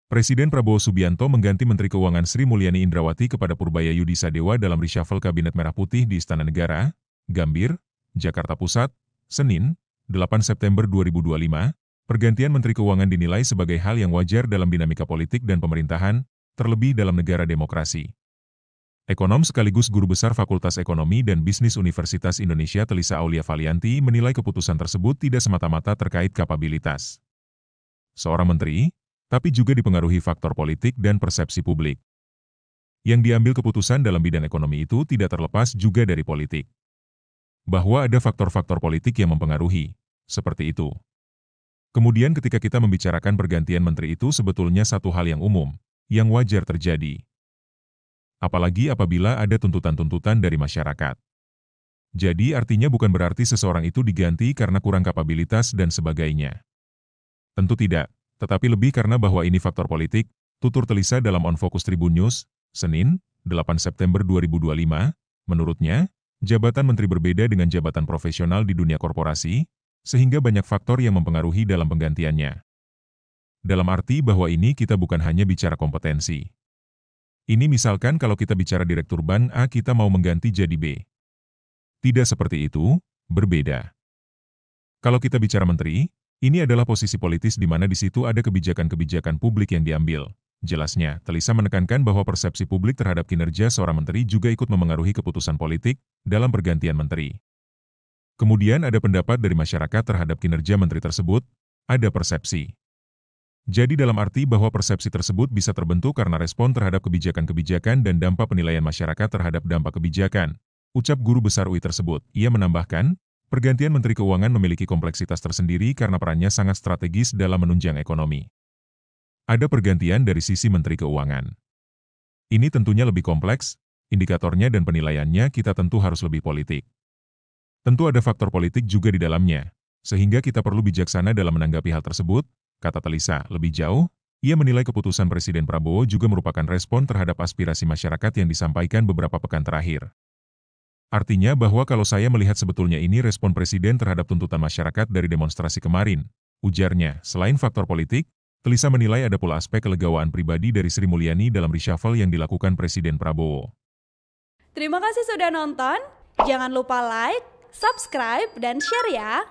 Presiden Prabowo Subianto mengganti Menteri Keuangan Sri Mulyani Indrawati kepada Purbaya Yudi Sadewa dalam reshuffle Kabinet Merah Putih di Istana Negara, Gambir, Jakarta Pusat, Senin, 8 September 2025. Pergantian Menteri Keuangan dinilai sebagai hal yang wajar dalam dinamika politik dan pemerintahan, terlebih dalam negara demokrasi. Ekonom sekaligus Guru Besar Fakultas Ekonomi dan Bisnis Universitas Indonesia Telisa Aulia Valianti menilai keputusan tersebut tidak semata-mata terkait kapabilitas seorang menteri, tapi juga dipengaruhi faktor politik dan persepsi publik. Yang diambil keputusan dalam bidang ekonomi itu tidak terlepas juga dari politik. Bahwa ada faktor-faktor politik yang mempengaruhi, seperti itu. Kemudian ketika kita membicarakan pergantian menteri itu sebetulnya satu hal yang umum, yang wajar terjadi. Apalagi apabila ada tuntutan-tuntutan dari masyarakat. Jadi artinya bukan berarti seseorang itu diganti karena kurang kapabilitas dan sebagainya. Tentu tidak, tetapi lebih karena bahwa ini faktor politik, tutur Telisa dalam On Focus Tribun News, Senin, 8 September 2025, menurutnya, jabatan menteri berbeda dengan jabatan profesional di dunia korporasi, sehingga banyak faktor yang mempengaruhi dalam penggantiannya. Dalam arti bahwa ini kita bukan hanya bicara kompetensi. Ini misalkan kalau kita bicara direktur bank A kita mau mengganti jadi B. Tidak seperti itu, berbeda. Kalau kita bicara menteri, ini adalah posisi politis di mana di situ ada kebijakan-kebijakan publik yang diambil. Jelasnya, Telisa menekankan bahwa persepsi publik terhadap kinerja seorang menteri juga ikut memengaruhi keputusan politik dalam pergantian menteri. Kemudian ada pendapat dari masyarakat terhadap kinerja menteri tersebut, ada persepsi. Jadi dalam arti bahwa persepsi tersebut bisa terbentuk karena respon terhadap kebijakan-kebijakan dan dampak penilaian masyarakat terhadap dampak kebijakan, ucap Guru Besar UI tersebut. Ia menambahkan, pergantian Menteri Keuangan memiliki kompleksitas tersendiri karena perannya sangat strategis dalam menunjang ekonomi. Ada pergantian dari sisi Menteri Keuangan. Ini tentunya lebih kompleks, indikatornya dan penilaiannya kita tentu harus lebih politik. Tentu ada faktor politik juga di dalamnya, sehingga kita perlu bijaksana dalam menanggapi hal tersebut, kata Telisa. Lebih jauh, ia menilai keputusan Presiden Prabowo juga merupakan respon terhadap aspirasi masyarakat yang disampaikan beberapa pekan terakhir. Artinya bahwa kalau saya melihat sebetulnya ini respon Presiden terhadap tuntutan masyarakat dari demonstrasi kemarin, ujarnya. Selain faktor politik, Telisa menilai ada pula aspek kelegawaan pribadi dari Sri Mulyani dalam reshuffle yang dilakukan Presiden Prabowo. Terima kasih sudah nonton, jangan lupa like, subscribe, dan share ya!